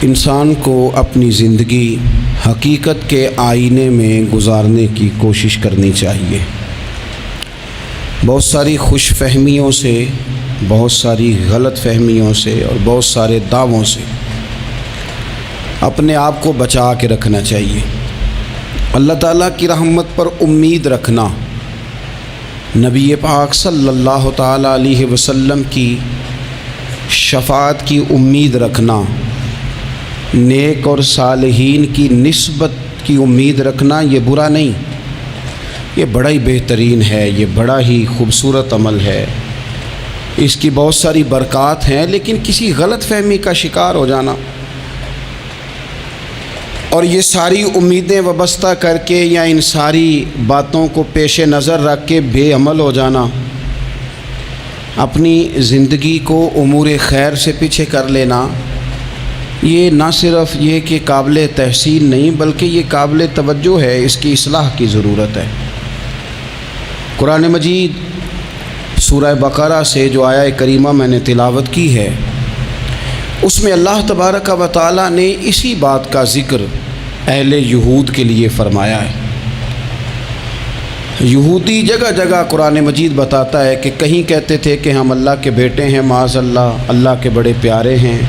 انسان کو اپنی زندگی حقیقت کے آئینے میں گزارنے کی کوشش کرنی چاہیے۔ بہت ساری خوش فہمیوں سے، بہت ساری غلط فہمیوں سے اور بہت سارے دعووں سے اپنے آپ کو بچا کے رکھنا چاہیے۔ اللہ تعالیٰ کی رحمت پر امید رکھنا، نبی پاک صلی اللہ تعالیٰ علیہ وسلم کی شفاعت کی امید رکھنا، نیک اور صالحین کی نسبت کی امید رکھنا، یہ برا نہیں، یہ بڑا ہی بہترین ہے، یہ بڑا ہی خوبصورت عمل ہے، اس کی بہت ساری برکات ہیں۔ لیکن کسی غلط فہمی کا شکار ہو جانا اور یہ ساری امیدیں وابستہ کر کے یا ان ساری باتوں کو پیش نظر رکھ کے بے عمل ہو جانا، اپنی زندگی کو امور خیر سے پیچھے کر لینا، یہ نہ صرف یہ کہ قابل تحسین نہیں بلکہ یہ قابل توجہ ہے، اس کی اصلاح کی ضرورت ہے۔ قرآن مجید سورہ بقرہ سے جو آیہ کریمہ میں نے تلاوت کی ہے، اس میں اللہ تبارک و تعالیٰ نے اسی بات کا ذکر اہل یہود کے لیے فرمایا ہے۔ یہودی جگہ جگہ قرآن مجید بتاتا ہے کہ کہیں کہتے تھے کہ ہم اللہ کے بیٹے ہیں، معاذ اللہ، اللہ کے بڑے پیارے ہیں،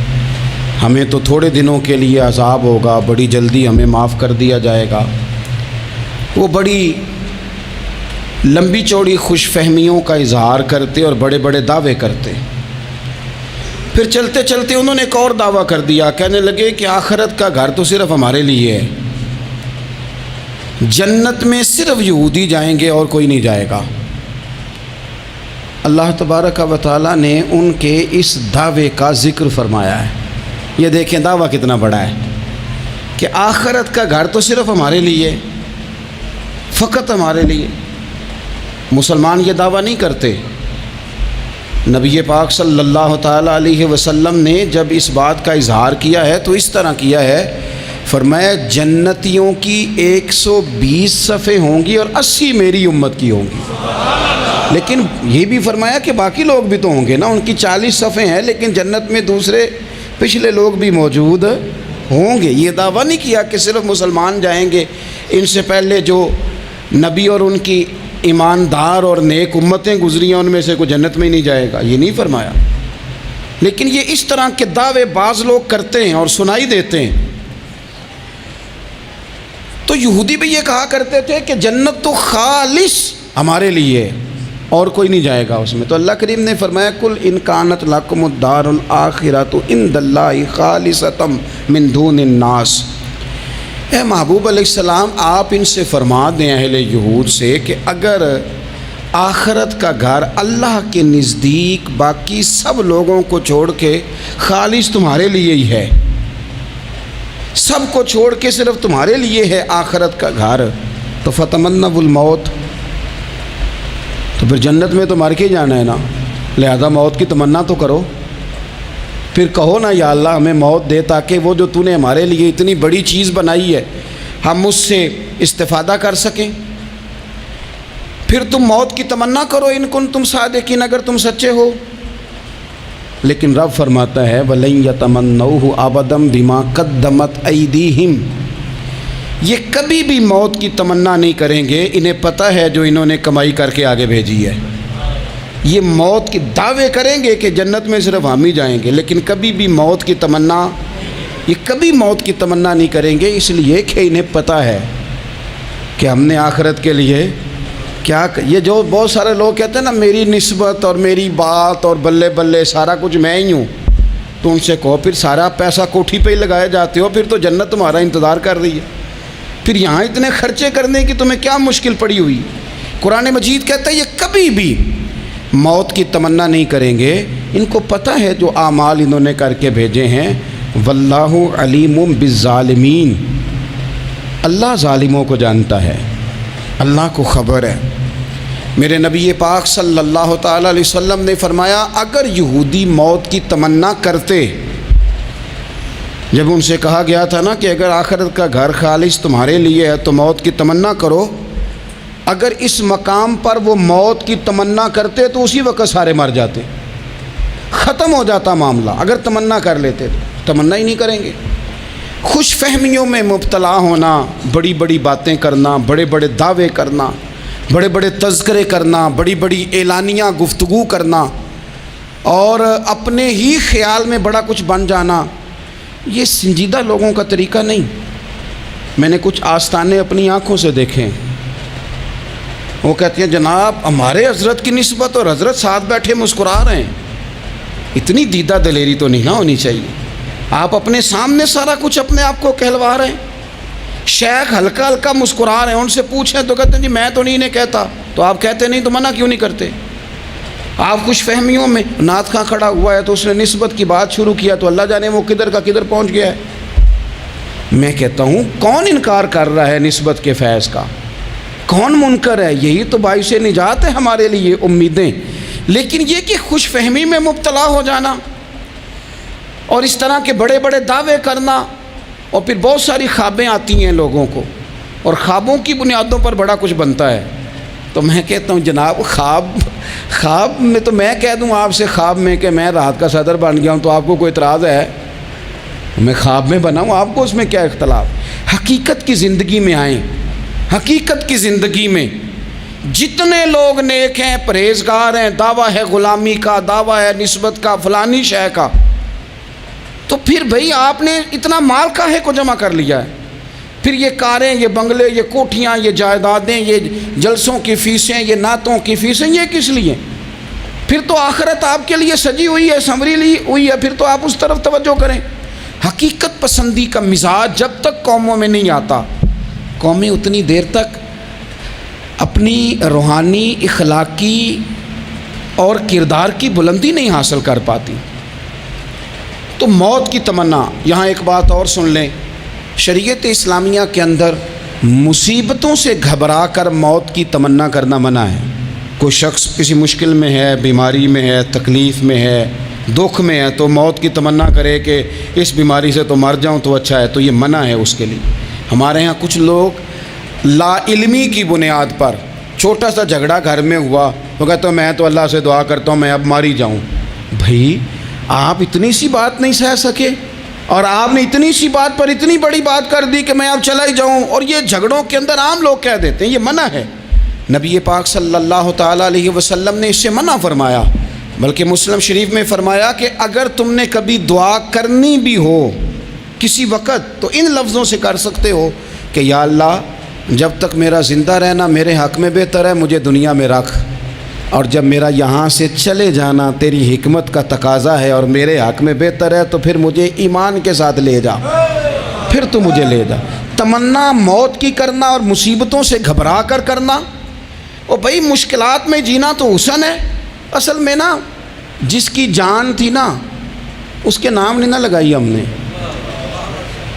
ہمیں تو تھوڑے دنوں کے لیے عذاب ہوگا، بڑی جلدی ہمیں معاف کر دیا جائے گا۔ وہ بڑی لمبی چوڑی خوش فہمیوں کا اظہار کرتے اور بڑے بڑے دعوے کرتے۔ پھر چلتے چلتے انہوں نے ایک اور دعویٰ کر دیا، کہنے لگے کہ آخرت کا گھر تو صرف ہمارے لیے ہے، جنت میں صرف یہودی جائیں گے اور کوئی نہیں جائے گا۔ اللہ تبارک و تعالیٰ نے ان کے اس دعوے کا ذکر فرمایا ہے۔ یہ دیکھیں دعویٰ کتنا بڑا ہے کہ آخرت کا گھر تو صرف ہمارے لیے، فقط ہمارے لیے۔ مسلمان یہ دعویٰ نہیں کرتے۔ نبی پاک صلی اللہ تعالیٰ علیہ وسلم نے جب اس بات کا اظہار کیا ہے تو اس طرح کیا ہے، فرمایا جنتیوں کی 120 صفیں ہوں گی اور 80 میری امت کی ہوں گی۔ لیکن یہ بھی فرمایا کہ باقی لوگ بھی تو ہوں گے نا، ان کی 40 صفیں ہیں لیکن جنت میں دوسرے پچھلے لوگ بھی موجود ہوں گے۔ یہ دعویٰ نہیں کیا کہ صرف مسلمان جائیں گے، ان سے پہلے جو نبی اور ان کی ایماندار اور نیک امتیں گزری ہیں ان میں سے کوئی جنت میں ہی نہیں جائے گا، یہ نہیں فرمایا۔ لیکن یہ اس طرح کے دعوے بعض لوگ کرتے ہیں اور سنائی دیتے ہیں۔ تو یہودی بھی یہ کہا کرتے تھے کہ جنت تو خالص ہمارے لیے اور کوئی نہیں جائے گا اس میں۔ تو اللہ کریم نے فرمایا کل ان کانت لکم الدار الآخرۃ عند اللہ خالصۃ من دون الناس۔ اے محبوب علیہ السلام، آپ ان سے فرما دیں اہل یہود سے کہ اگر آخرت کا گھر اللہ کے نزدیک باقی سب لوگوں کو چھوڑ کے خالص تمہارے لیے ہی ہے، سب کو چھوڑ کے صرف تمہارے لیے ہے آخرت کا گھر، تو فتمنوا الموت، تو پھر جنت میں تو مر کے جانا ہے نا، لہذا موت کی تمنا تو کرو۔ پھر کہو نا یا اللہ ہمیں موت دے تاکہ وہ جو تو نے ہمارے لیے اتنی بڑی چیز بنائی ہے ہم اس سے استفادہ کر سکیں۔ پھر تم موت کی تمنا کرو ان کنتم صادقین، اگر تم سچے ہو۔ لیکن رب فرماتا ہے وَلَن يَتَمَنَّوْهُ أَبَدًا بِمَا قَدَّمَتْ أَيْدِيهِمْ، یہ کبھی بھی موت کی تمنا نہیں کریں گے، انہیں پتہ ہے جو انہوں نے کمائی کر کے آگے بھیجی ہے۔ یہ موت کی دعوے کریں گے کہ جنت میں صرف ہم ہی جائیں گے، لیکن کبھی بھی موت کی تمنا، یہ کبھی موت کی تمنا نہیں کریں گے، اس لیے کہ انہیں پتہ ہے کہ ہم نے آخرت کے لیے کیا۔ یہ جو بہت سارے لوگ کہتے ہیں نا میری نسبت اور میری بات اور بلے بلے سارا کچھ میں ہی ہوں، تو ان سے کہو پھر سارا پیسہ کوٹھی پہ ہی لگائے جاتے ہو، پھر تو جنت تمہارا انتظار کر رہی ہے، پھر یہاں اتنے خرچے کرنے کی تمہیں کیا مشکل پڑی ہوئی۔ قرآن مجید کہتا ہے یہ کبھی بھی موت کی تمنا نہیں کریں گے، ان کو پتہ ہے جو اعمال انہوں نے کر کے بھیجے ہیں۔ واللہ علیم بالظالمین، اللہ ظالموں کو جانتا ہے، اللہ کو خبر ہے۔ میرے نبی پاک صلی اللہ تعالیٰ علیہ وسلم نے فرمایا اگر یہودی موت کی تمنا کرتے، جب ان سے کہا گیا تھا نا کہ اگر آخرت کا گھر خالص تمہارے لیے ہے تو موت کی تمنا کرو، اگر اس مقام پر وہ موت کی تمنا کرتے تو اسی وقت سارے مر جاتے، ختم ہو جاتا معاملہ۔ اگر تمنا کر لیتے تو تمنا ہی نہیں کریں گے۔ خوش فہمیوں میں مبتلا ہونا، بڑی بڑی باتیں کرنا، بڑے بڑے دعوے کرنا، بڑے بڑے تذکرے کرنا، بڑی بڑی اعلانیہ گفتگو کرنا اور اپنے ہی خیال میں بڑا کچھ بن جانا، یہ سنجیدہ لوگوں کا طریقہ نہیں۔ میں نے کچھ آستانے اپنی آنکھوں سے دیکھے، وہ کہتے ہیں جناب ہمارے حضرت کی نسبت اور حضرت ساتھ بیٹھے مسکرا رہے ہیں۔ اتنی دیدہ دلیری تو نہیں نہ ہونی چاہیے، آپ اپنے سامنے سارا کچھ اپنے آپ کو کہلوا رہے ہیں۔ شیخ ہلکا ہلکا مسکرا رہے ہیں، ان سے پوچھیں تو کہتے ہیں جی میں تو نہیں انہیں کہتا، تو آپ کہتے نہیں تو منع کیوں نہیں کرتے؟ آپ خوش فہمیوں میں، نعت خواں کھڑا ہوا ہے تو اس نے نسبت کی بات شروع کیا تو اللہ جانے وہ کدھر کا کدھر پہنچ گیا ہے۔ میں کہتا ہوں کون انکار کر رہا ہے نسبت کے فیض کا؟ کون منکر ہے؟ یہی تو باعث نجات ہے ہمارے لیے امیدیں۔ لیکن یہ کہ خوش فہمی میں مبتلا ہو جانا اور اس طرح کے بڑے بڑے دعوے کرنا، اور پھر بہت ساری خوابیں آتی ہیں لوگوں کو اور خوابوں کی بنیادوں پر بڑا کچھ بنتا ہے۔ تو میں کہتا ہوں جناب خواب میں تو میں کہہ دوں آپ سے خواب میں کہ میں رات کا صدر بن گیا ہوں تو آپ کو کوئی اعتراض ہے؟ میں خواب میں بنا ہوں، آپ کو اس میں کیا اختلاف؟ حقیقت کی زندگی میں آئیں۔ حقیقت کی زندگی میں جتنے لوگ نیک ہیں، پرہیزگار ہیں، دعویٰ ہے غلامی کا، دعویٰ ہے نسبت کا، فلانی شے کا، تو پھر بھئی آپ نے اتنا مال کاہے کو جمع کر لیا ہے؟ پھر یہ کاریں، یہ بنگلے، یہ کوٹھیاں، یہ جائیدادیں، یہ جلسوں کی فیسیں، یہ نعتوں کی فیسیں، یہ کس لیے؟ پھر تو آخرت آپ کے لیے سجی ہوئی ہے، سنوری ہوئی ہے، پھر تو آپ اس طرف توجہ کریں۔ حقیقت پسندی کا مزاج جب تک قوموں میں نہیں آتا، قومیں اتنی دیر تک اپنی روحانی، اخلاقی اور کردار کی بلندی نہیں حاصل کر پاتی۔ تو موت کی تمنا، یہاں ایک بات اور سن لیں، شریعت اسلامیہ کے اندر مصیبتوں سے گھبرا کر موت کی تمنا کرنا منع ہے۔ کوئی شخص کسی مشکل میں ہے، بیماری میں ہے، تکلیف میں ہے، دکھ میں ہے، تو موت کی تمنا کرے کہ اس بیماری سے تو مر جاؤں تو اچھا ہے، تو یہ منع ہے اس کے لیے۔ ہمارے ہاں کچھ لوگ لا علمی کی بنیاد پر چھوٹا سا جھگڑا گھر میں ہوا، وہ کہتا میں تو اللہ سے دعا کرتا ہوں میں اب مر ہی جاؤں۔ بھائی آپ اتنی سی بات نہیں سہ سکے اور آپ نے اتنی سی بات پر اتنی بڑی بات کر دی کہ میں اب چلا ہی جاؤں، اور یہ جھگڑوں کے اندر عام لوگ کہہ دیتے ہیں، یہ منع ہے۔ نبی پاک صلی اللہ تعالیٰ علیہ وسلم نے اس سے منع فرمایا، بلکہ مسلم شریف میں فرمایا کہ اگر تم نے کبھی دعا کرنی بھی ہو کسی وقت تو ان لفظوں سے کر سکتے ہو کہ یا اللہ جب تک میرا زندہ رہنا میرے حق میں بہتر ہے، مجھے دنیا میں رکھ، اور جب میرا یہاں سے چلے جانا تیری حکمت کا تقاضا ہے اور میرے حق میں بہتر ہے تو پھر مجھے ایمان کے ساتھ لے جا، پھر تو مجھے لے جا۔ تمنا موت کی کرنا اور مصیبتوں سے گھبرا کر کرنا، اور بھائی مشکلات میں جینا تو حسن ہے۔ اصل میں نا جس کی جان تھی نا اس کے نام نہیں نہ لگائی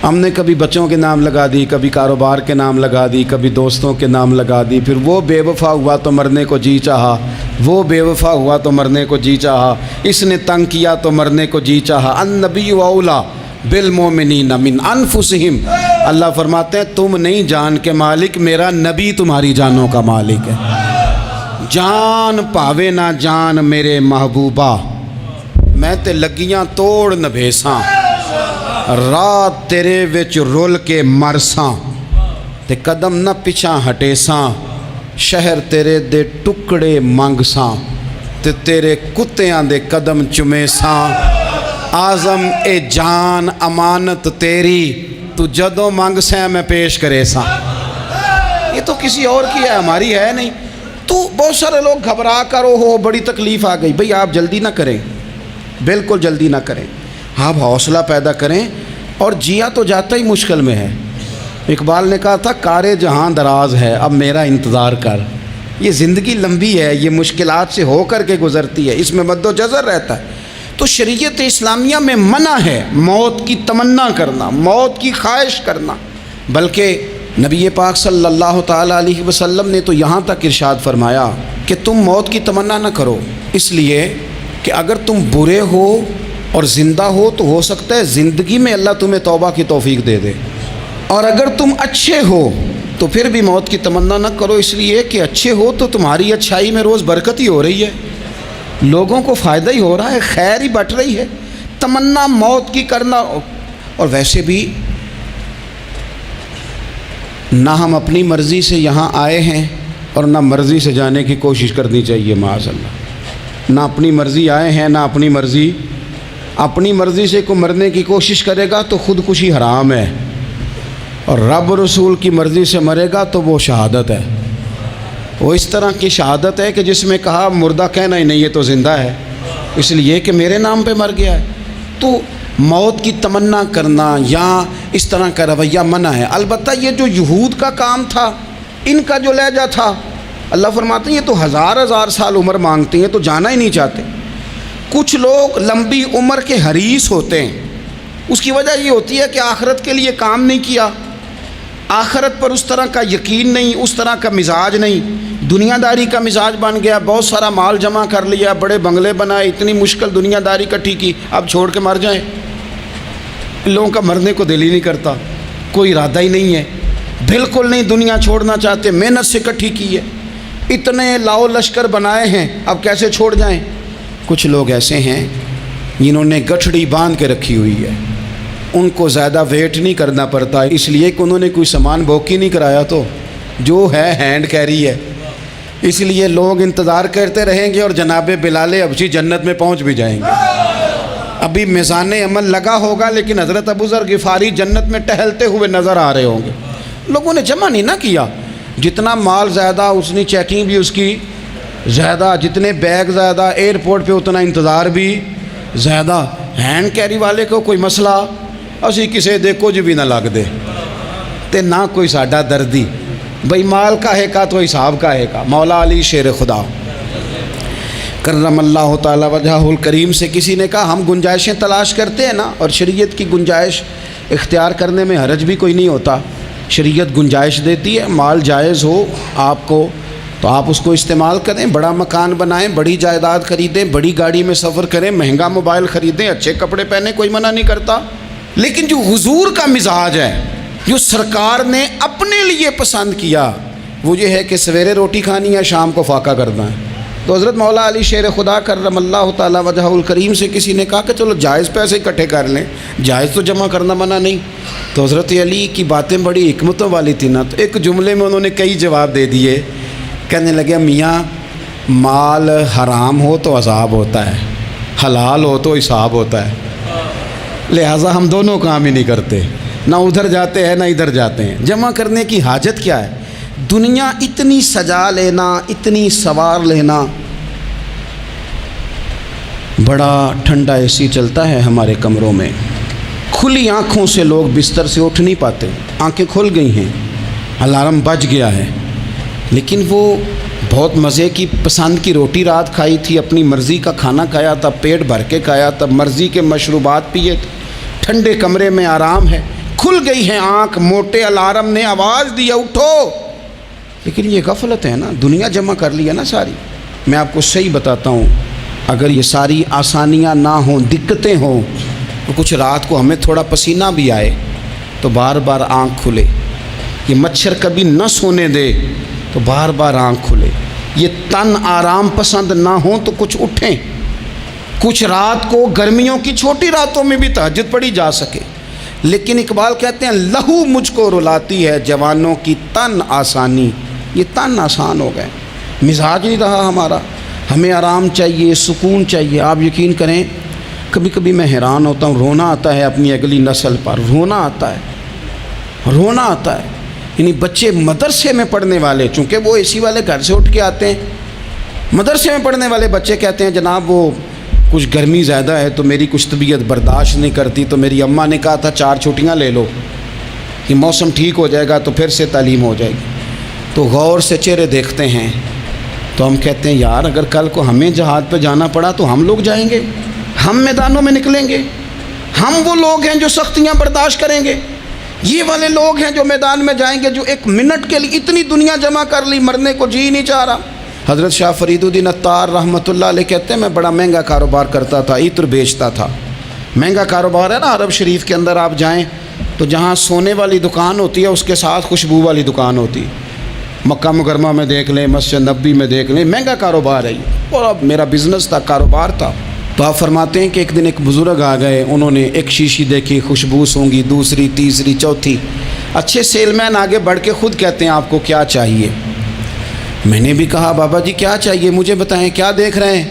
ہم نے کبھی بچوں کے نام لگا دی، کبھی کاروبار کے نام لگا دی، کبھی دوستوں کے نام لگا دی، پھر وہ بے وفا ہوا تو مرنے کو جی چاہا، وہ بے وفا ہوا تو مرنے کو جی چاہا، اس نے تنگ کیا تو مرنے کو جی چاہا۔ النبی اولیٰ بالمؤمنین من انفسہم، اللہ فرماتے ہیں تم نہیں جان کے مالک، میرا نبی تمہاری جانوں کا مالک ہے۔ جان پاوے نہ جان میرے محبوبہ، میں تے لگیاں توڑ نہ بھیساں، رات تیرے وچ رول کے مرساں، تے قدم نہ پچھاں ہٹیساں، شہر تیرے دے ٹکڑے منگساں، تے تیرے کتیاں دے قدم چمیساں، آزم اے جان امانت تیری، تو جدوں منگ سیں میں پیش کرے ساں۔ یہ تو کسی اور کی ہے، ہماری ہے نہیں۔ تو بہت سارے لوگ گھبرا کر ہو بڑی تکلیف آ گئی، بھئی آپ جلدی نہ کریں، بالکل جلدی نہ کریں، آپ حوصلہ پیدا کریں، اور جیا تو جاتا ہی مشکل میں ہے۔ اقبال نے کہا تھا کار جہاں دراز ہے اب میرا انتظار کر، یہ زندگی لمبی ہے، یہ مشکلات سے ہو کر کے گزرتی ہے، اس میں مد و جزر رہتا ہے۔ تو شریعت اسلامیہ میں منع ہے موت کی تمنا کرنا، موت کی خواہش کرنا، بلکہ نبی پاک صلی اللہ تعالیٰ علیہ وسلم نے تو یہاں تک ارشاد فرمایا کہ تم موت کی تمنا نہ کرو، اس لیے کہ اگر تم برے ہو اور زندہ ہو تو ہو سکتا ہے زندگی میں اللہ تمہیں توبہ کی توفیق دے دے، اور اگر تم اچھے ہو تو پھر بھی موت کی تمنا نہ کرو، اس لیے کہ اچھے ہو تو تمہاری اچھائی میں روز برکت ہی ہو رہی ہے، لوگوں کو فائدہ ہی ہو رہا ہے، خیر ہی بٹ رہی ہے۔ تمنا موت کی کرنا، اور ویسے بھی نہ ہم اپنی مرضی سے یہاں آئے ہیں اور نہ مرضی سے جانے کی کوشش کرنی چاہیے معاذ اللہ۔ نہ اپنی مرضی آئے ہیں نہ اپنی مرضی سے کوئی مرنے کی کوشش کرے گا تو خودکشی حرام ہے، اور رب رسول کی مرضی سے مرے گا تو وہ شہادت ہے۔ وہ اس طرح کی شہادت ہے کہ جس میں کہا مردہ کہنا ہی نہیں، یہ تو زندہ ہے، اس لیے کہ میرے نام پہ مر گیا ہے۔ تو موت کی تمنا کرنا یا اس طرح کا رویہ منع ہے۔ البتہ یہ جو یہود کا کام تھا، ان کا جو لہجہ تھا، اللہ فرماتے ہیں یہ تو ہزار سال عمر مانگتی ہیں تو جانا ہی نہیں چاہتے۔ کچھ لوگ لمبی عمر کے حریص ہوتے ہیں، اس کی وجہ یہ ہوتی ہے کہ آخرت کے لیے کام نہیں کیا، آخرت پر اس طرح کا یقین نہیں، اس طرح کا مزاج نہیں، دنیا داری کا مزاج بن گیا، بہت سارا مال جمع کر لیا، بڑے بنگلے بنائے، اتنی مشکل دنیا داری کٹھی کی، اب چھوڑ کے مر جائیں۔ ان لوگوں کا مرنے کو دل ہی نہیں کرتا، کوئی ارادہ ہی نہیں ہے، بالکل نہیں دنیا چھوڑنا چاہتے، محنت سے کٹھی کی ہے، اتنے لاؤ لشکر بنائے ہیں، اب کیسے چھوڑ جائیں۔ کچھ لوگ ایسے ہیں جنہوں نے گٹھڑی باندھ کے رکھی ہوئی ہے، ان کو زیادہ ویٹ نہیں کرنا پڑتا، اس لیے کہ انہوں نے کوئی سامان بوکی نہیں کرایا، تو جو ہے ہینڈ کیری ہے، اس لیے لوگ انتظار کرتے رہیں گے اور جناب بلال حبشی جنت میں پہنچ بھی جائیں گے۔ ابھی میزان عمل لگا ہوگا لیکن حضرت ابو ذر غفاری جنت میں ٹہلتے ہوئے نظر آ رہے ہوں گے۔ لوگوں نے جمع نہیں نہ کیا، جتنا مال زیادہ اتنی چیکنگ بھی اس کی زیادہ، جتنے بیگ زیادہ، ایئرپورٹ پہ اتنا انتظار بھی زیادہ۔ ہینڈ کیری والے کو کوئی مسئلہ اسی کسے دے کچھ بھی نہ لگ دے تے نہ کوئی ساڈا دردی، بھئی مال کا ہے کا تو حساب کا ہے کا۔ مولا علی شیر خدا کرم اللہ تعالی وجہہ الکریم سے کسی نے کہا ہم گنجائشیں تلاش کرتے ہیں نا، اور شریعت کی گنجائش اختیار کرنے میں حرج بھی کوئی نہیں ہوتا، شریعت گنجائش دیتی ہے، مال جائز ہو آپ کو تو آپ اس کو استعمال کریں، بڑا مکان بنائیں، بڑی جائیداد خریدیں، بڑی گاڑی میں سفر کریں، مہنگا موبائل خریدیں، اچھے کپڑے پہنیں، کوئی منع نہیں کرتا۔ لیکن جو حضور کا مزاج ہے، جو سرکار نے اپنے لیے پسند کیا، وہ یہ ہے کہ سویرے روٹی کھانی ہے، شام کو فاقہ کرنا ہے۔ تو حضرت مولا علی شیر خدا کرم اللہ تعالی وجہہ الکریم سے کسی نے کہا کہ چلو جائز پیسے اکٹھے کر لیں، جائز تو جمع کرنا منع نہیں۔ تو حضرت علی کی باتیں بڑی حکمتوں والی تھی نا، تو ایک جملے میں انہوں نے کئی جواب دے دیے۔ کہنے لگے میاں مال حرام ہو تو عذاب ہوتا ہے، حلال ہو تو حساب ہوتا ہے، لہٰذا ہم دونوں کام ہی نہیں کرتے، نہ ادھر جاتے ہیں نہ ادھر جاتے ہیں۔ جمع کرنے کی حاجت کیا ہے؟ دنیا اتنی سجا لینا، اتنی سوار لینا، بڑا ٹھنڈا اے سی چلتا ہے ہمارے کمروں میں، کھلی آنکھوں سے لوگ بستر سے اٹھ نہیں پاتے، آنکھیں کھل گئی ہیں، الارم بج گیا ہے، لیکن وہ بہت مزے کی پسند کی روٹی رات کھائی تھی، اپنی مرضی کا کھانا کھایا تھا، پیٹ بھر کے کھایا تھا، مرضی کے مشروبات پیے تھے، ٹھنڈے کمرے میں آرام ہے، کھل گئی ہے آنکھ، موٹے الارم نے آواز دیا اٹھو، لیکن یہ غفلت ہے نا، دنیا جمع کر لی ہے نا ساری۔ میں آپ کو صحیح بتاتا ہوں، اگر یہ ساری آسانیاں نہ ہوں، دقتیں ہوں، تو کچھ رات کو ہمیں تھوڑا پسینہ بھی آئے تو بار بار آنکھ کھلے، یہ مچھر کبھی نہ سونے دے تو بار بار آنکھ کھلے، یہ تن آرام پسند نہ ہوں تو کچھ اٹھیں، کچھ رات کو گرمیوں کی چھوٹی راتوں میں بھی تہجد پڑھی جا سکے۔ لیکن اقبال کہتے ہیں لہو مجھ کو رلاتی ہے جوانوں کی تن آسانی، یہ تن آسان ہو گئے، مزاج نہیں رہا ہمارا، ہمیں آرام چاہیے، سکون چاہیے۔ آپ یقین کریں کبھی کبھی میں حیران ہوتا ہوں، رونا آتا ہے اپنی اگلی نسل پر، رونا آتا ہے۔ یعنی بچے مدرسے میں پڑھنے والے، چونکہ وہ اے سی والے گھر سے اٹھ کے آتے ہیں، مدرسے میں پڑھنے والے بچے کہتے ہیں جناب وہ کچھ گرمی زیادہ ہے تو میری کچھ طبیعت برداشت نہیں کرتی، تو میری اماں نے کہا تھا 4 چھٹیاں لے لو، یہ موسم ٹھیک ہو جائے گا تو پھر سے تعلیم ہو جائے گی۔ تو غور سے چہرے دیکھتے ہیں تو ہم کہتے ہیں یار اگر کل کو ہمیں جہاد پہ جانا پڑا تو ہم لوگ جائیں گے، ہم میدانوں میں نکلیں گے، ہم وہ لوگ ہیں جو سختیاں برداشت کریں گے، یہ والے لوگ ہیں جو میدان میں جائیں گے جو 1 منٹ کے لیے اتنی دنیا جمع کر لی، مرنے کو جی نہیں چاہ رہا۔ حضرت شاہ فرید الدین عطار رحمۃ اللہ علیہ کہتے ہیں میں بڑا مہنگا کاروبار کرتا تھا، عطر بیچتا تھا، مہنگا کاروبار ہے نا، عرب شریف کے اندر آپ جائیں تو جہاں سونے والی دکان ہوتی ہے اس کے ساتھ خوشبو والی دکان ہوتی ہے، مکہ مکرمہ میں دیکھ لیں، مسجد نبوی میں دیکھ لیں، مہنگا کاروبار ہے یہ، اور اب میرا بزنس تھا، کاروبار تھا۔ تو آپ فرماتے ہیں کہ ایک دن ایک بزرگ آ گئے، انہوں نے ایک شیشی دیکھی، خوشبو سونگی، دوسری، تیسری، چوتھی، اچھے سیل مین آگے بڑھ کے خود کہتے ہیں آپ کو کیا چاہیے. میں نے بھی کہا بابا جی کیا چاہیے مجھے بتائیں, کیا دیکھ رہے ہیں؟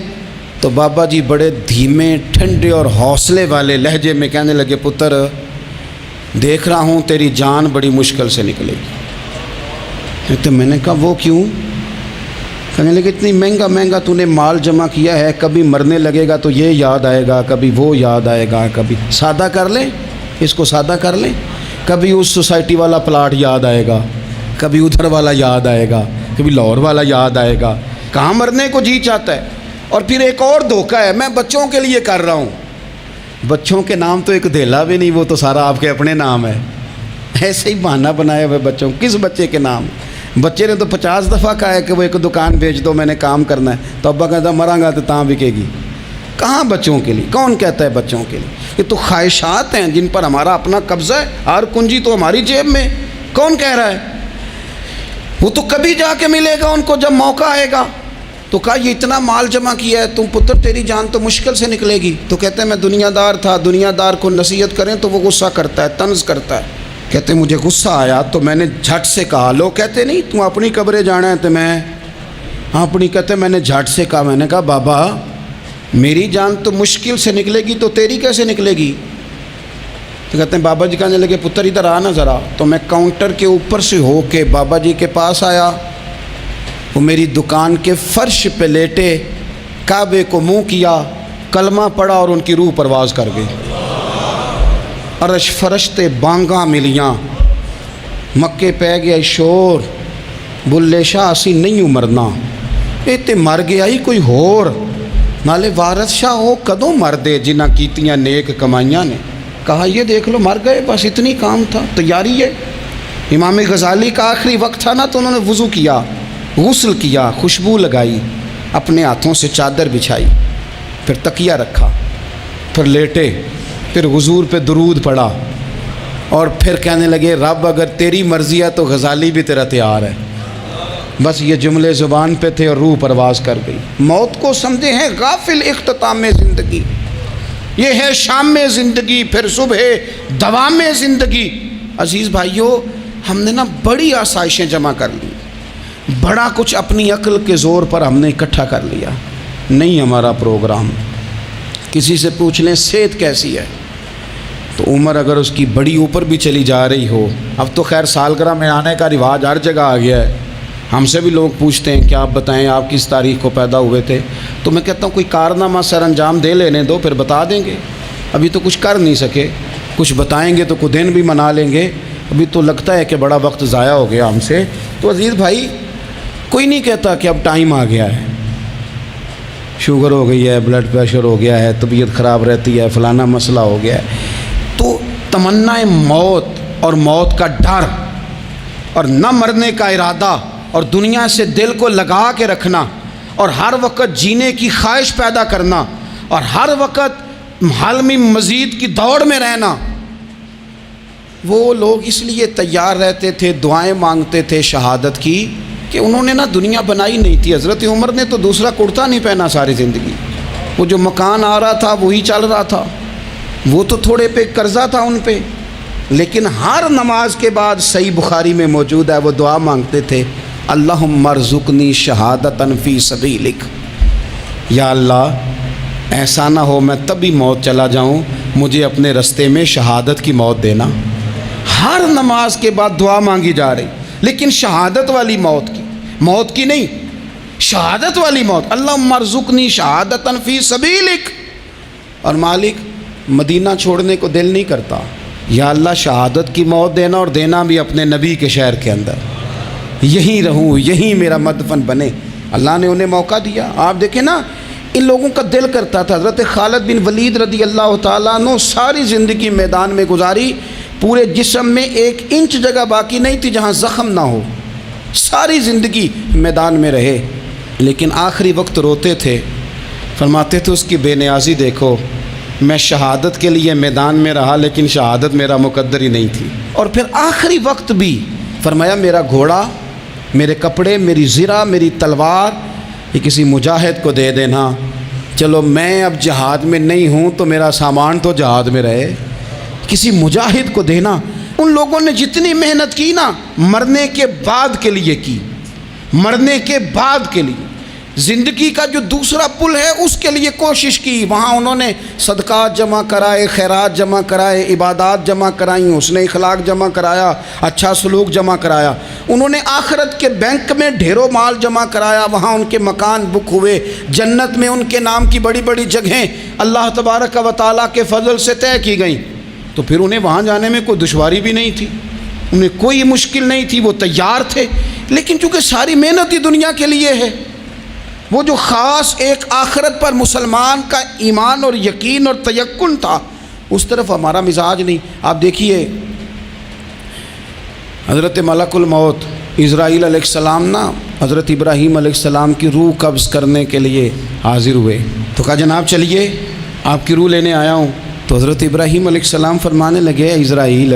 تو بابا جی بڑے دھیمے ٹھنڈے اور حوصلے والے لہجے میں کہنے لگے, پتر دیکھ رہا ہوں تیری جان بڑی مشکل سے نکلے گی. تو میں نے کہا وہ کیوں؟ کہنے لگے اتنی مہنگا مہنگا تو نے مال جمع کیا ہے, کبھی مرنے لگے گا تو یہ یاد آئے گا, کبھی وہ یاد آئے گا, کبھی سادہ کر لیں اس کو سادہ کر لیں, کبھی اس سوسائٹی والا پلاٹ یاد آئے گا, کبھی ادھر والا یاد آئے گا, کبھی لاہور والا یاد آئے گا. کہاں مرنے کو جی چاہتا ہے. اور پھر ایک اور دھوکہ ہے, میں بچوں کے لیے کر رہا ہوں. بچوں کے نام تو ایک دھیلا بھی نہیں, وہ تو سارا آپ کے اپنے نام ہے. ایسے ہی بہانہ بنائے ہوئے بچوں, کس بچے کے نام؟ بچے نے تو 50 دفعہ کہا ہے کہ وہ ایک دکان بیچ دو, میں نے کام کرنا ہے. تو ابا کہتا مراں گا تو تاں بکے گی. کہاں بچوں کے لیے؟ کون کہتا ہے بچوں کے لیے؟ یہ تو خواہشات ہیں جن پر ہمارا اپنا قبضہ ہے, ہر کنجی تو ہماری جیب میں. کون کہہ رہا ہے؟ وہ تو کبھی جا کے ملے گا ان کو جب موقع آئے گا. تو کہا یہ اتنا مال جمع کیا ہے تم پتر, تیری جان تو مشکل سے نکلے گی. تو کہتے ہیں میں دنیا دار تھا, دنیا دار کو نصیحت کریں تو وہ غصہ کرتا ہے, طنز کرتا ہے. کہتے ہیں مجھے غصہ آیا تو میں نے جھٹ سے کہا, لوگ کہتے نہیں تم اپنی قبریں جانا ہے تو میں اپنی, کہتے میں نے جھٹ سے کہا, میں نے کہا بابا میری جان تو مشکل سے نکلے گی تو تیری کیسے نکلے گی؟ تو کہتے ہیں بابا جی کہنے لگے پتر ادھر آنا ذرا. تو میں کاؤنٹر کے اوپر سے ہو کے بابا جی کے پاس آیا. وہ میری دکان کے فرش پہ لیٹے, کعبے کو منہ کیا, کلمہ پڑھا اور ان کی روح پرواز کر گئی. عرش فرشتے بانگاں ملیاں, مکے پہ گیا شور, بلے شاہ اسی نہیں مرنا, اے تے مر گیا ہی کوئی ہور, نالے وارث شاہ ہو کدوں مر دے جنہ کیتیاں نیک کمائیاں نے. کہا یہ دیکھ لو مر گئے, بس اتنی کام تھا, تیاری ہے. امام غزالی کا آخری وقت تھا نا, تو انہوں نے وضو کیا, غسل کیا, خوشبو لگائی, اپنے ہاتھوں سے چادر بچھائی, پھر تکیہ رکھا, پھر لیٹے, پھر حضور پہ درود پڑھا, اور پھر کہنے لگے رب اگر تیری مرضی ہے تو غزالی بھی تیرا تیار ہے. بس یہ جملے زبان پہ تھے اور روح پرواز کر گئی. موت کو سمجھے ہیں غافل اختتام زندگی, یہ ہے شام زندگی, پھر صبح دوام زندگی. عزیز بھائیوں, ہم نے نا بڑی آسائشیں جمع کر لی, بڑا کچھ اپنی عقل کے زور پر ہم نے اکٹھا کر لیا. نہیں ہمارا پروگرام. کسی سے پوچھ لیں صحت کیسی ہے, تو عمر اگر اس کی بڑی اوپر بھی چلی جا رہی ہو, اب تو خیر سالگرہ میں آنے کا رواج ہر جگہ آ گیا ہے, ہم سے بھی لوگ پوچھتے ہیں کہ آپ بتائیں آپ کس تاریخ کو پیدا ہوئے تھے. تو میں کہتا ہوں کوئی کارنامہ سر انجام دے لینے دو, پھر بتا دیں گے. ابھی تو کچھ کر نہیں سکے, کچھ بتائیں گے تو کچھ دن بھی منا لیں گے. ابھی تو لگتا ہے کہ بڑا وقت ضائع ہو گیا ہم سے. تو عزیز بھائی, کوئی نہیں کہتا کہ اب ٹائم آ گیا ہے, شوگر ہو گئی ہے, بلڈ پریشر ہو گیا ہے, طبیعت خراب رہتی ہے, فلانا مسئلہ ہو گیا ہے. تو تمنا موت اور موت کا ڈر اور نہ مرنے کا ارادہ اور دنیا سے دل کو لگا کے رکھنا اور ہر وقت جینے کی خواہش پیدا کرنا اور ہر وقت حالمی مزید کی دوڑ میں رہنا, وہ لوگ اس لیے تیار رہتے تھے, دعائیں مانگتے تھے شہادت کی, کہ انہوں نے نا دنیا بنائی نہیں تھی. حضرت عمر نے تو دوسرا کرتا نہیں پہنا ساری زندگی. وہ جو مکان آ رہا تھا وہی چل رہا تھا, وہ تو تھوڑے پہ قرضہ تھا ان پہ, لیکن ہر نماز کے بعد صحیح بخاری میں موجود ہے وہ دعا مانگتے تھے, اللہم ارزقنی شہادتاً فی سبیلک. یا اللہ ایسا نہ ہو میں تبھی موت چلا جاؤں, مجھے اپنے رستے میں شہادت کی موت دینا. ہر نماز کے بعد دعا مانگی جا رہی, لیکن شہادت والی موت کی نہیں, شہادت والی موت. اللہم ارزقنی شہادتاً فی سبیلک. اور مالک مدینہ چھوڑنے کو دل نہیں کرتا, یا اللہ شہادت کی موت دینا, اور دینا بھی اپنے نبی کے شہر کے اندر, یہیں رہوں, یہیں میرا مدفن بنے. اللہ نے انہیں موقع دیا. آپ دیکھیں نا, ان لوگوں کا دل کرتا تھا. حضرت خالد بن ولید رضی اللہ تعالیٰ عنہ ساری زندگی میدان میں گزاری, پورے جسم میں 1 انچ جگہ باقی نہیں تھی جہاں زخم نہ ہو, ساری زندگی میدان میں رہے, لیکن آخری وقت روتے تھے, فرماتے تھے اس کی بے نیازی دیکھو, میں شہادت کے لیے میدان میں رہا لیکن شہادت میرا مقدر ہی نہیں تھی. اور پھر آخری وقت بھی فرمایا میرا گھوڑا, میرے کپڑے, میری زرہ, میری تلوار یہ کسی مجاہد کو دے دینا. چلو میں اب جہاد میں نہیں ہوں تو میرا سامان تو جہاد میں رہے, کسی مجاہد کو دینا. ان لوگوں نے جتنی محنت کی نا مرنے کے بعد کے لیے کی، مرنے کے بعد کے لیے زندگی کا جو دوسرا پل ہے اس کے لیے کوشش کی، وہاں انہوں نے صدقات جمع کرائے، خیرات جمع کرائے، عبادات جمع کرائیں، حسن اخلاق جمع کرایا، اچھا سلوک جمع کرایا، انہوں نے آخرت کے بینک میں ڈھیروں مال جمع کرایا، وہاں ان کے مکان بک ہوئے، جنت میں ان کے نام کی بڑی بڑی جگہیں اللہ تبارک و تعالیٰ کے فضل سے طے کی گئیں، تو پھر انہیں وہاں جانے میں کوئی دشواری بھی نہیں تھی، انہیں کوئی مشکل نہیں تھی، وہ تیار تھے، لیکن چونکہ ساری محنت ہی دنیا کے لیے ہے، وہ جو خاص ایک آخرت پر مسلمان کا ایمان اور یقین اور تیقن تھا اس طرف ہمارا مزاج نہیں۔ آپ دیکھیے حضرت ملک الموت اسرائیل علیہ السلام نا حضرت ابراہیم علیہ السلام کی روح قبض کرنے کے لیے حاضر ہوئے، تو کہا جناب چلیے آپ کی روح لینے آیا ہوں، تو حضرت ابراہیم علیہ السلام فرمانے لگے اسرائیل،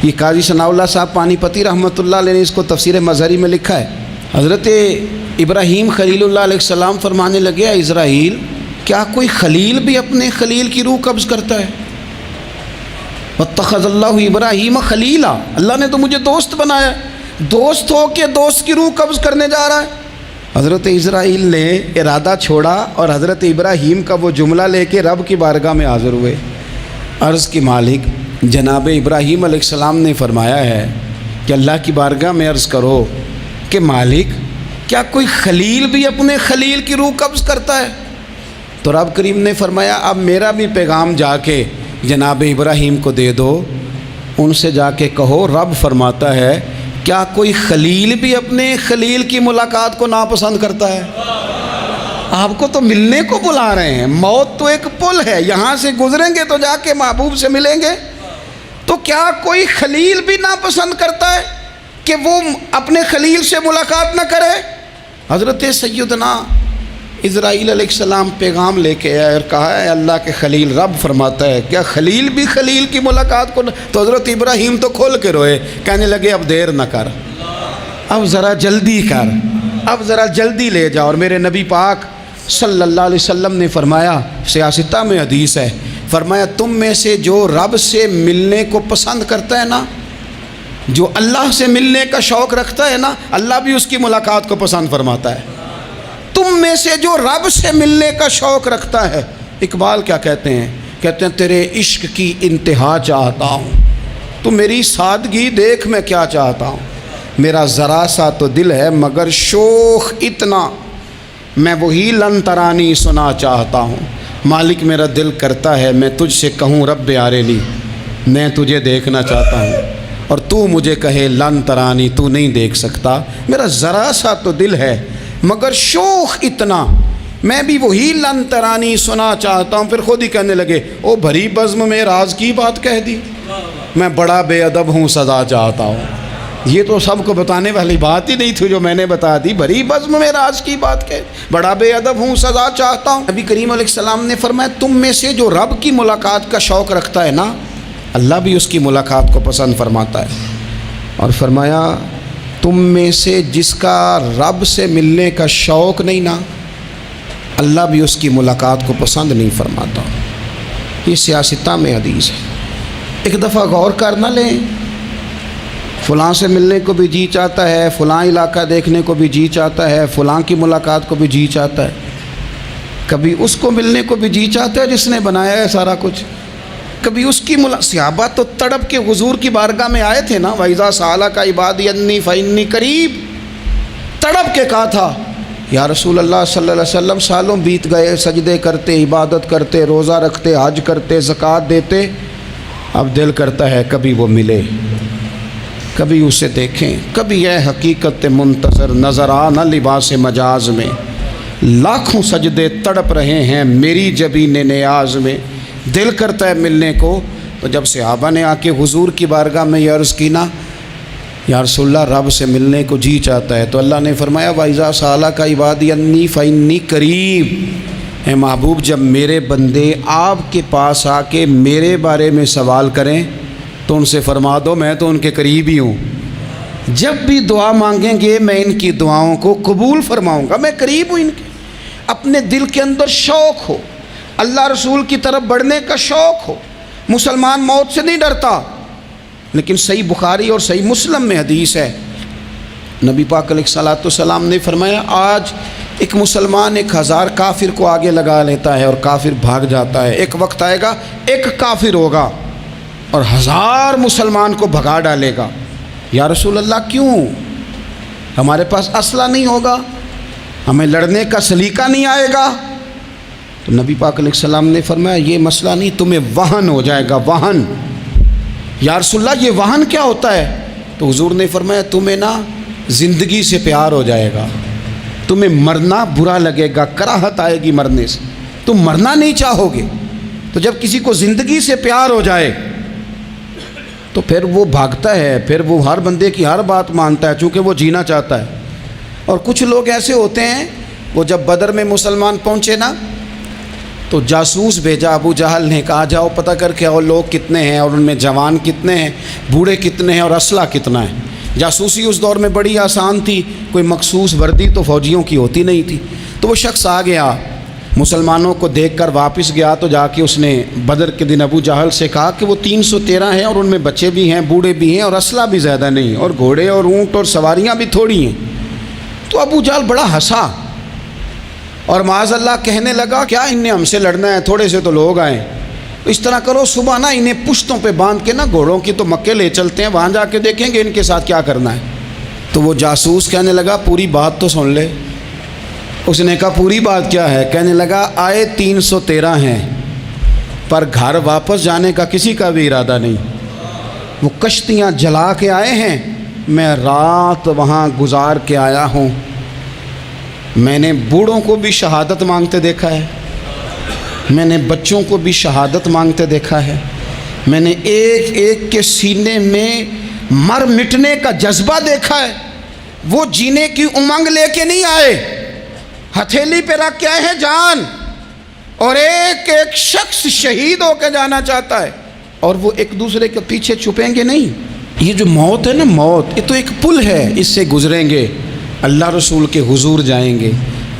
یہ قاضی ثناء اللہ صاحب پانی پتی رحمۃ اللہ علیہ نے اس کو تفسیر مظہری میں لکھا ہے، حضرت ابراہیم خلیل اللہ علیہ السلام فرمانے لگے اسرائیل کیا کوئی خلیل بھی اپنے خلیل کی روح قبض کرتا ہے؟ واتخذ اللہ ابراہیم خلیلا، اللہ نے تو مجھے دوست بنایا، دوست ہو کے دوست کی روح قبض کرنے جا رہا ہے۔ حضرت اسرائیل نے ارادہ چھوڑا اور حضرت ابراہیم کا وہ جملہ لے کے رب کی بارگاہ میں حاضر ہوئے، عرض کی مالک جناب ابراہیم علیہ السلام نے فرمایا ہے کہ اللہ کی بارگاہ میں عرض کرو کہ مالک کیا کوئی خلیل بھی اپنے خلیل کی روح قبض کرتا ہے؟ تو رب کریم نے فرمایا اب میرا بھی پیغام جا کے جناب ابراہیم کو دے دو، ان سے جا کے کہو رب فرماتا ہے کیا کوئی خلیل بھی اپنے خلیل کی ملاقات کو ناپسند کرتا ہے؟ آپ کو تو ملنے کو بلا رہے ہیں، موت تو ایک پل ہے، یہاں سے گزریں گے تو جا کے محبوب سے ملیں گے، تو کیا کوئی خلیل بھی ناپسند کرتا ہے کہ وہ اپنے خلیل سے ملاقات نہ کرے؟ حضرت سیدنا اسرائیل علیہ السلام پیغام لے کے آئے اور کہا ہے اللہ کے خلیل رب فرماتا ہے کیا خلیل بھی خلیل کی ملاقات کو تو حضرت ابراہیم تو کھول کے روئے، کہنے لگے اب دیر نہ کر، اب ذرا جلدی کر، اب ذرا جلدی لے جا۔ اور میرے نبی پاک صلی اللہ علیہ وسلم نے فرمایا، سیاستہ میں حدیث ہے، فرمایا تم میں سے جو رب سے ملنے کو پسند کرتا ہے نا، جو اللہ سے ملنے کا شوق رکھتا ہے نا، اللہ بھی اس کی ملاقات کو پسند فرماتا ہے۔ تم میں سے جو رب سے ملنے کا شوق رکھتا ہے، اقبال کیا کہتے ہیں؟ کہتے ہیں تیرے عشق کی انتہا چاہتا ہوں، تو میری سادگی دیکھ میں کیا چاہتا ہوں، میرا ذرا سا تو دل ہے مگر شوق اتنا، میں وہی لن ترانی سنا چاہتا ہوں، مالک میرا دل کرتا ہے میں تجھ سے کہوں رب آریلی، میں تجھے دیکھنا چاہتا ہوں، اور تو مجھے کہے لن ترانی، تو نہیں دیکھ سکتا، میرا ذرا سا تو دل ہے مگر شوق اتنا، میں بھی وہی لن ترانی سنا چاہتا ہوں۔ پھر خود ہی کہنے لگے او بھری بزم میں راز کی بات کہہ دی، میں بڑا بے ادب ہوں سزا چاہتا ہوں۔ یہ تو سب کو بتانے والی بات ہی نہیں تھی جو میں نے بتا دی، بھری بزم میں راز کی بات کہہ، بڑا بے ادب ہوں سزا چاہتا ہوں۔ نبی کریم علیہ السلام نے فرمایا تم میں سے جو رب کی ملاقات کا شوق رکھتا ہے نا، اللہ بھی اس کی ملاقات کو پسند فرماتا ہے۔ اور فرمایا تم میں سے جس کا رب سے ملنے کا شوق نہیں نا، اللہ بھی اس کی ملاقات کو پسند نہیں فرماتا۔ یہ سیاستہ میں حدیث ہے، ایک دفعہ غور کر نہ لیں، فلاں سے ملنے کو بھی جی چاہتا ہے، فلاں علاقہ دیکھنے کو بھی جی چاہتا ہے، فلاں کی ملاقات کو بھی جی چاہتا ہے، کبھی اس کو ملنے کو بھی جی چاہتا ہے جس نے بنایا ہے سارا کچھ، کبھی اس کی صحابہ تو تڑپ کے حضور کی بارگاہ میں آئے تھے نا، وَإِذَا سَأَلَكَ عِبَادِي عَنِّي فَإِنِّي قَرِيبٌ، تڑپ کے کہا تھا یا رسول اللہ صلی اللہ علیہ وسلم سالوں بیت گئے، سجدے کرتے، عبادت کرتے، روزہ رکھتے، حج کرتے، زکوٰۃ دیتے، اب دل کرتا ہے کبھی وہ ملے، کبھی اسے دیکھیں، کبھی ہے حقیقت منتظر نظر آنا لباس مجاز میں، لاکھوں سجدے تڑپ رہے ہیں میری جبین نیاز میں، دل کرتا ہے ملنے کو۔ تو جب صحابہ نے آ کے حضور کی بارگاہ میں یہ عرض کی نا یا رسول اللہ رب سے ملنے کو جی چاہتا ہے، تو اللہ نے فرمایا وَإِذَا سَأَلَكَ عِبَادِي عَنِّي فَإِنِّي قَرِيبٌ، اے محبوب جب میرے بندے آپ کے پاس آ کے میرے بارے میں سوال کریں تو ان سے فرما دو میں تو ان کے قریب ہی ہوں، جب بھی دعا مانگیں گے میں ان کی دعاؤں کو قبول فرماؤں گا، میں قریب ہوں ان کے۔ اپنے دل کے اندر شوق ہو، اللہ رسول کی طرف بڑھنے کا شوق ہو، مسلمان موت سے نہیں ڈرتا، لیکن صحیح بخاری اور صحیح مسلم میں حدیث ہے، نبی پاک علیہ الصلوۃ والسلام نے فرمایا آج ایک مسلمان 1000 کافر کو آگے لگا لیتا ہے اور کافر بھاگ جاتا ہے، ایک وقت آئے گا ایک کافر ہوگا اور 1000 مسلمان کو بھگا ڈالے گا۔ یا رسول اللہ کیوں؟ ہمارے پاس اسلحہ نہیں ہوگا، ہمیں لڑنے کا سلیقہ نہیں آئے گا؟ تو نبی پاک علیہ السلام نے فرمایا یہ مسئلہ نہیں، تمہیں وہن ہو جائے گا، وہن۔ یا رسول اللہ یہ وہن کیا ہوتا ہے؟ تو حضور نے فرمایا تمہیں نا زندگی سے پیار ہو جائے گا، تمہیں مرنا برا لگے گا، کراہت آئے گی مرنے سے، تم مرنا نہیں چاہو گے۔ تو جب کسی کو زندگی سے پیار ہو جائے تو پھر وہ بھاگتا ہے، پھر وہ ہر بندے کی ہر بات مانتا ہے چونکہ وہ جینا چاہتا ہے۔ اور کچھ لوگ ایسے ہوتے ہیں، وہ جب بدر میں مسلمان پہنچے نا تو جاسوس بھیجا ابو جہل نے، کہا جاؤ پتہ کر کے آؤ لوگ کتنے ہیں اور ان میں جوان کتنے ہیں، بوڑھے کتنے ہیں اور اسلحہ کتنا ہے۔ جاسوسی اس دور میں بڑی آسان تھی، کوئی مخصوص وردی تو فوجیوں کی ہوتی نہیں تھی۔ تو وہ شخص آ گیا، مسلمانوں کو دیکھ کر واپس گیا تو جا کے اس نے بدر کے دن ابو جہل سے کہا کہ وہ 313 ہیں اور ان میں بچے بھی ہیں، بوڑھے بھی ہیں اور اسلحہ بھی زیادہ نہیں، اور گھوڑے اور اونٹ اور سواریاں بھی تھوڑی ہیں۔ تو ابو جہل بڑا ہنسا اور معاذ اللہ کہنے لگا کیا ان نے ہم سے لڑنا ہے، تھوڑے سے تو لوگ آئیں، اس طرح کرو صبح نا انہیں پشتوں پہ باندھ کے نا گھوڑوں کی تو مکے لے چلتے ہیں، وہاں جا کے دیکھیں گے ان کے ساتھ کیا کرنا ہے۔ تو وہ جاسوس کہنے لگا پوری بات تو سن لے۔ اس نے کہا پوری بات کیا ہے؟ کہنے لگا آئے 313 ہیں پر گھر واپس جانے کا کسی کا بھی ارادہ نہیں، وہ کشتیاں جلا کے آئے ہیں، میں رات وہاں گزار کے آیا ہوں، میں نے بوڑھوں کو بھی شہادت مانگتے دیکھا ہے، میں نے بچوں کو بھی شہادت مانگتے دیکھا ہے، میں نے ایک ایک کے سینے میں مر مٹنے کا جذبہ دیکھا ہے، وہ جینے کی امنگ لے کے نہیں آئے، ہتھیلی پہ رکھ کے آئے ہیں جان، اور ایک ایک شخص شہید ہو کے جانا چاہتا ہے، اور وہ ایک دوسرے کے پیچھے چھپیں گے نہیں۔ یہ جو موت ہے نا، موت یہ تو ایک پل ہے، اس سے گزریں گے، اللہ رسول کے حضور جائیں گے،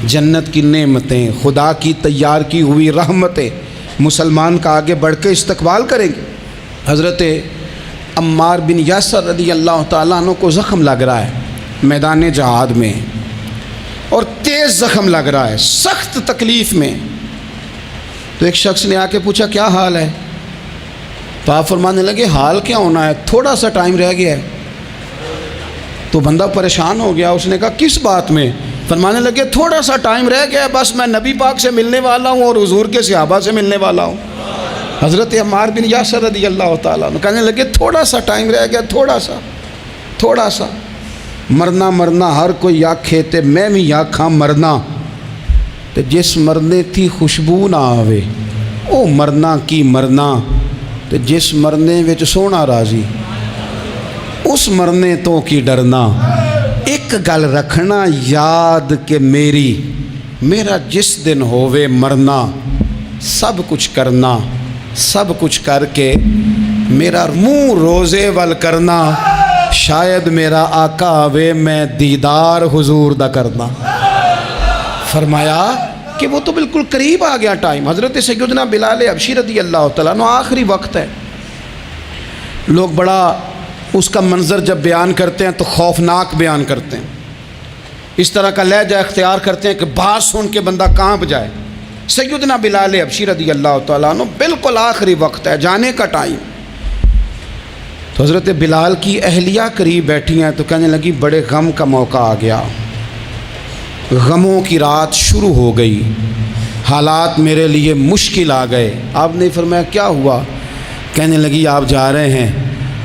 جنت کی نعمتیں، خدا کی تیار کی ہوئی رحمتیں مسلمان کا آگے بڑھ کے استقبال کریں گے۔ حضرت عمار بن یاسر رضی اللہ تعالیٰ عنہ کو زخم لگ رہا ہے میدان جہاد میں، اور تیز زخم لگ رہا ہے، سخت تکلیف میں۔ تو ایک شخص نے آ کے پوچھا کیا حال ہے؟ تو آپ فرمانے لگے حال کیا ہونا ہے، تھوڑا سا ٹائم رہ گیا ہے۔ تو بندہ پریشان ہو گیا، اس نے کہا کس بات میں؟ فرمانے لگے تھوڑا سا ٹائم رہ گیا، بس میں نبی پاک سے ملنے والا ہوں اور حضور کے صحابہ سے ملنے والا ہوں۔ حضرت عمار بن یاسر رضی اللہ تعالیٰ عنہ کہنے لگے تھوڑا سا ٹائم رہ گیا، تھوڑا سا مرنا مرنا ہر کوئی آکھے تے میں بھی آکھاں مرنا، تے جس مرنے تھی خوشبو نہ آوے او مرنا کی مرنا، تے جس مرنے وچ سونا راضی اس مرنے تو کی ڈرنا۔ ایک گل رکھنا یاد کہ میرا جس دن ہووے مرنا، سب کچھ کرنا، سب کچھ کر کے میرا منہ روزے ول کرنا، شاید میرا آقا آوے میں دیدار حضور دا کرنا۔ فرمایا کہ وہ تو بالکل قریب آ گیا ٹائم۔ حضرت سیدنا بلال حبشی رضی اللہ تعالیٰ عنہ آخری وقت ہے، لوگ بڑا اس کا منظر جب بیان کرتے ہیں تو خوفناک بیان کرتے ہیں، اس طرح کا لہجہ اختیار کرتے ہیں کہ بات سن کے بندہ کانپ جائے۔ سیدنا بلال حبشی رضی اللہ تعالیٰ عنہ بالکل آخری وقت ہے، جانے کا ٹائم۔ تو حضرت بلال کی اہلیہ قریب بیٹھی ہیں تو کہنے لگی بڑے غم کا موقع آ گیا، غموں کی رات شروع ہو گئی، حالات میرے لیے مشکل آ گئے۔ آپ نے فرمایا کیا ہوا؟ کہنے لگی آپ جا رہے ہیں؟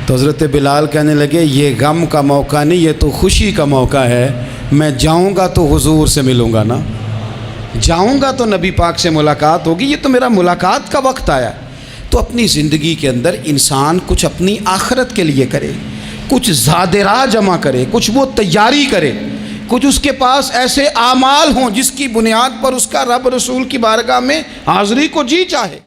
تو حضرت بلال کہنے لگے یہ غم کا موقع نہیں، یہ تو خوشی کا موقع ہے، میں جاؤں گا تو حضور سے ملوں گا نا، جاؤں گا تو نبی پاک سے ملاقات ہوگی، یہ تو میرا ملاقات کا وقت آیا۔ تو اپنی زندگی کے اندر انسان کچھ اپنی آخرت کے لیے کرے، کچھ زاد راہ جمع کرے، کچھ وہ تیاری کرے، کچھ اس کے پاس ایسے اعمال ہوں جس کی بنیاد پر اس کا رب رسول کی بارگاہ میں حاضری کو جی چاہے۔